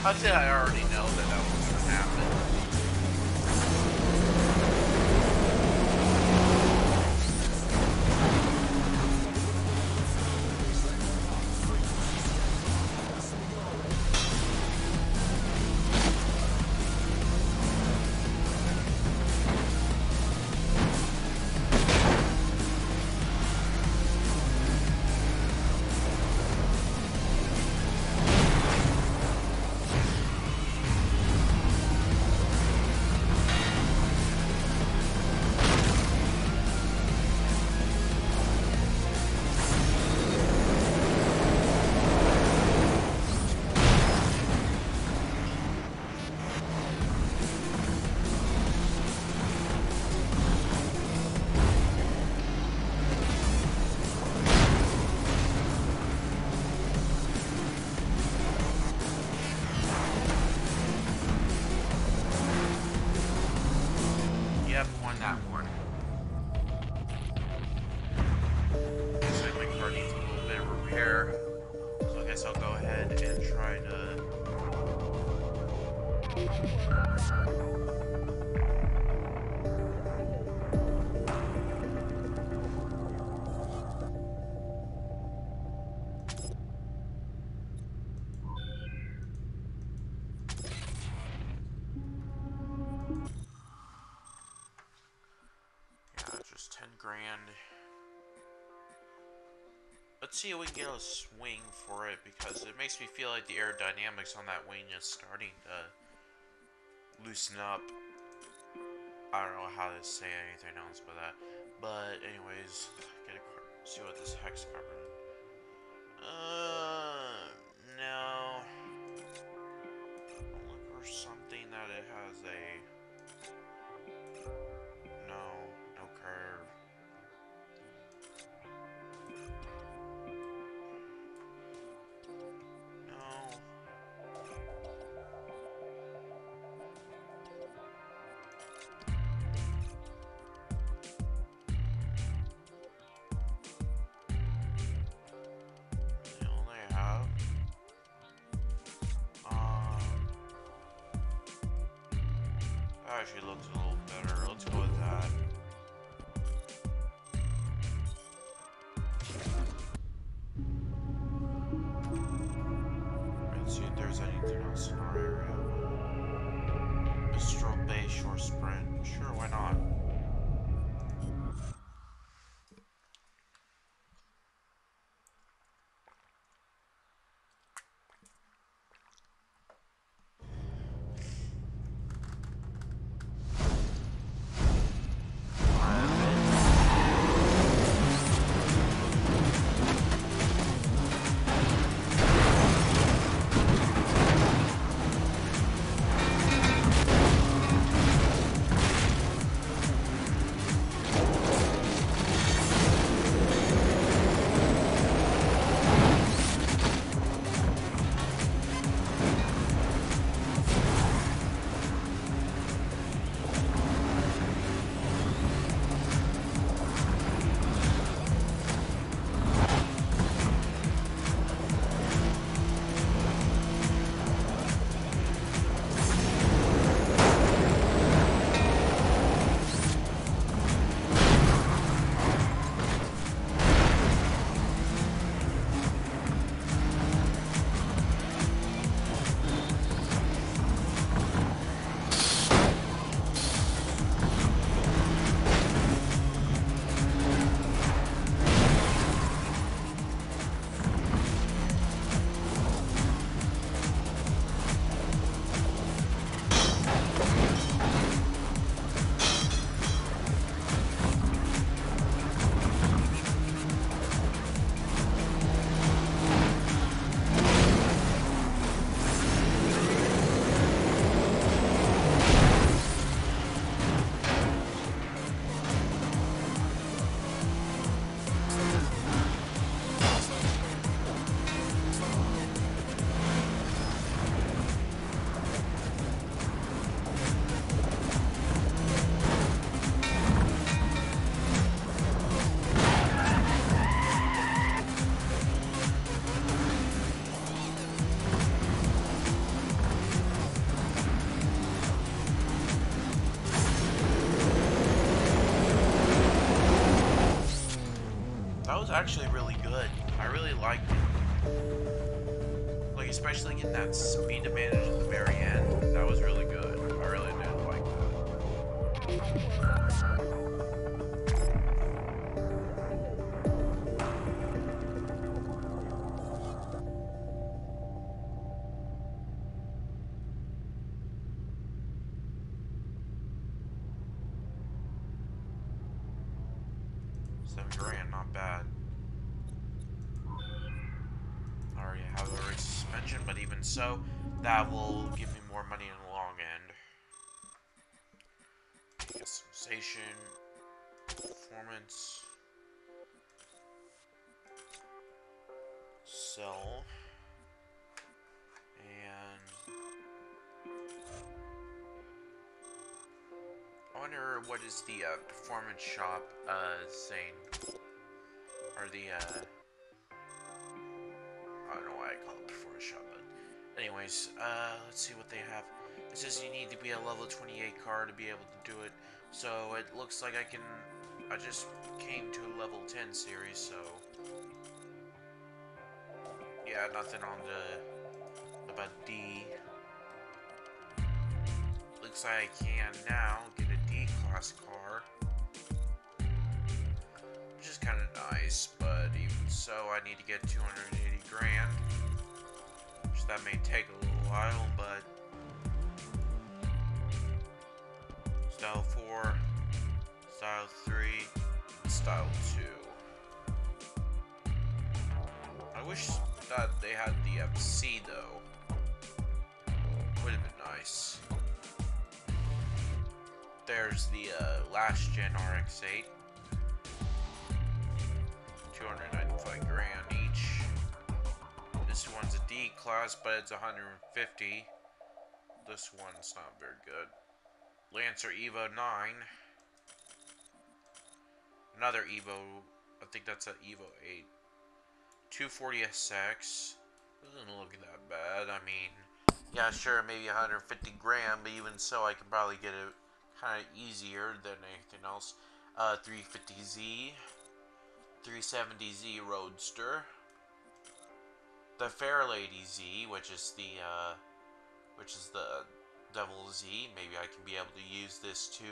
I'd say I already know that that was going to happen. 1. Looks like my car needs a little bit of repair. So I guess I'll go ahead and try to... Yeah, just 10 grand. Let's see if we can get a swing for it, because it makes me feel like the aerodynamics on that wing is starting to loosen up. I don't know how to say anything else but that. But anyways, see what this hex covered. No. I'll look for something that it has a... No curve. No. They only have... That actually looks a little better. Let's go with that. Let's see if there's anything else in our area. Mistral Bay Shore Sprint. Sure, why not? That was actually really good. I really liked it. Like, especially getting that speed advantage at the very end. That was really good. I really did like that. 7 grand, not bad. I already have a race suspension, but even so, that will give me more money in the long end. Customization, performance, sell, and oh, wonder what is the performance shop saying, or the I don't know why I call it performance shop, but anyways, let's see what they have. It says you need to be a level 28 car to be able to do it. So it looks like I just came to a level 10 series, so yeah, nothing on the about D. Looks like I can now get a D class car, which is kind of nice, but even so, I need to get 280 grand, which that may take a little while, but Style 4, Style 3, and Style 2. I wish that they had the C though. Would have been nice. There's the last gen RX-8. 295 grand each. This one's a D class, but it's 150. This one's not very good. Lancer Evo 9. Another Evo, I think that's an Evo 8. 240 SX. Doesn't look that bad. I mean, yeah, sure, maybe 150 grand, but even so, I can probably get it kind of easier than anything else. 350Z. 370Z Roadster. The Fairlady Z, which is the Devil Z. Maybe I can be able to use this to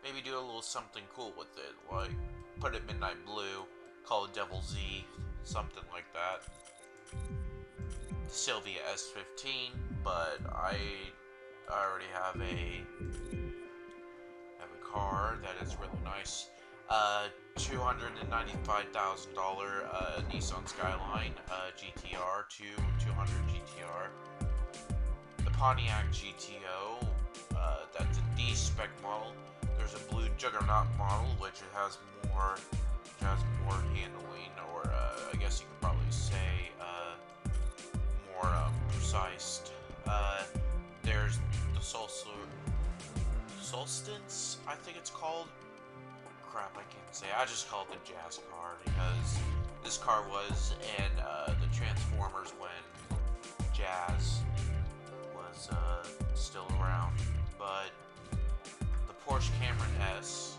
maybe do a little something cool with it, like put it midnight blue, call it Devil Z, something like that. The Sylvia S15, but I already have a car that is really nice. $295,000 Nissan Skyline GTR 200 GTR. The Pontiac GTO, that's a D-spec model. There's a blue Juggernaut model, which has more handling, or I guess you could probably say more precise. There's the Solstice, I think it's called. Crap, I can't say. I just call it the Jazz car because this car was in the Transformers when Jazz was still around. But the Porsche Camry S.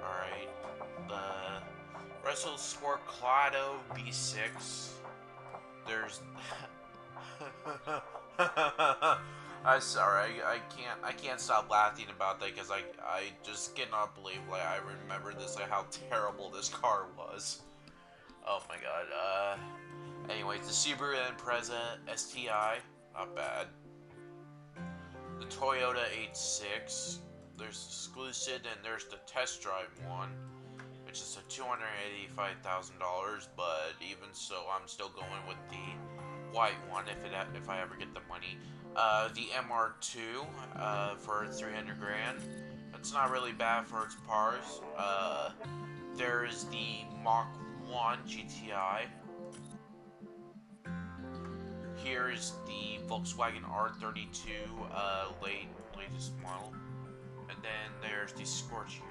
Alright. The Russell Sport Clado B6. There's I'm sorry, I can't stop laughing about that because I just cannot believe, like, I remember this, like, how terrible this car was. Oh my god. Anyways, the Subaru Impreza STI, not bad. The Toyota 86, there's Exclusive, and there's the Test Drive one, which is a $285,000, but even so, I'm still going with the white one if I ever get the money. The MR2 for 300 grand. That's not really bad for its parts. There is the Mach 1 GTI. Here is the Volkswagen R32 latest model, and then there's the Scorpio.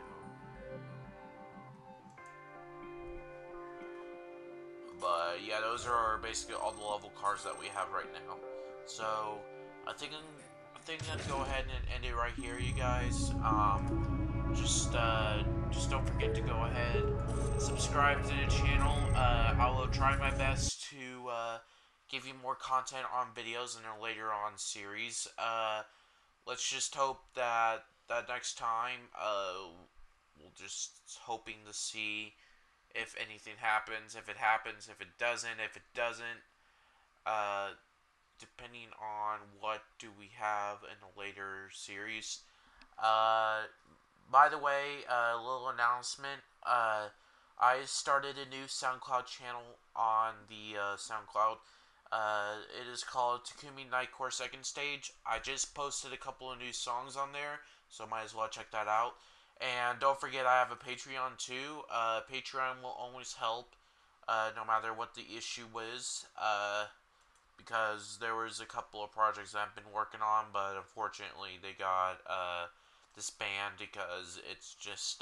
But yeah, those are basically all the level cars that we have right now. So I think I'm gonna go ahead and end it right here, you guys. Just don't forget to go ahead and subscribe to the channel. I will try my best to give you more content on videos in a later on series. Let's just hope that next time, we'll just hoping to see if anything happens. If it happens, if it doesn't, depending on what do we have in a later series. By the way, a little announcement. I started a new SoundCloud channel on the SoundCloud. It is called Takumi Nightcore Second Stage. I just posted a couple of new songs on there, so might as well check that out. And don't forget, I have a Patreon too. Patreon will always help, no matter what the issue is. because there was a couple of projects I've been working on, but unfortunately they got disbanded because it's just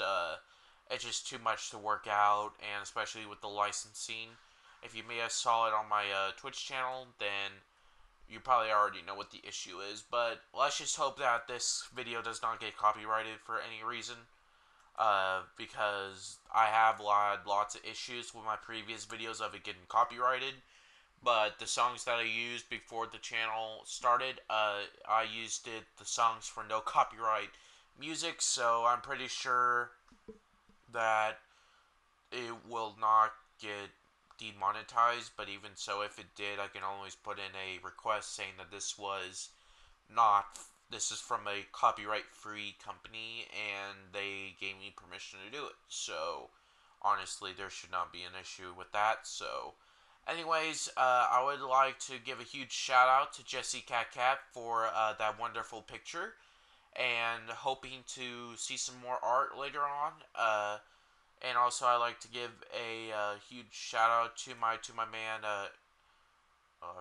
too much to work out, and especially with the licensing. If you may have saw it on my Twitch channel, then you probably already know what the issue is. But let's just hope that this video does not get copyrighted for any reason. Because I have lots of issues with my previous videos of it getting copyrighted. But the songs that I used before the channel started, I used the songs for no copyright music, so I'm pretty sure that it will not get demonetized. But even so, if it did, I can always put in a request saying that this is from a copyright-free company, and they gave me permission to do it. So, honestly, there should not be an issue with that. So, anyways, I would like to give a huge shout out to Jesse Cat for that wonderful picture, and hoping to see some more art later on. And also, I'd like to give a huge shout out to my man. I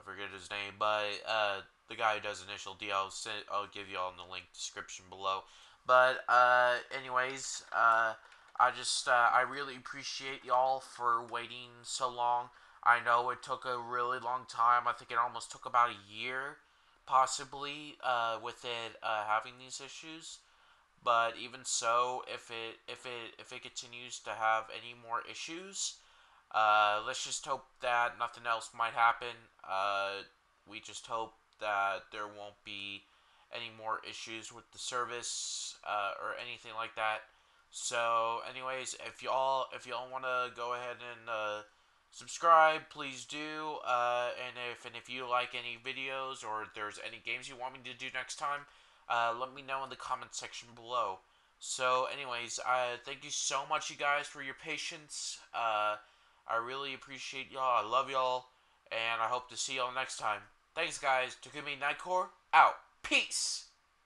forget his name, but the guy who does Initial D. I'll give you all in the link description below. But anyways, I really appreciate y'all for waiting so long. I know it took a really long time. I think it almost took about a year, possibly, with it having these issues. But even so, if it continues to have any more issues, let's just hope that nothing else might happen. We just hope that there won't be any more issues with the service or anything like that. So, anyways, if y'all want to go ahead and subscribe, please do. And if you like any videos, or if there's any games you want me to do next time, let me know in the comment section below. So, anyways, thank you so much, you guys, for your patience. I really appreciate y'all. I love y'all, and I hope to see y'all next time. Thanks, guys. Takumi Nightcore out. Peace.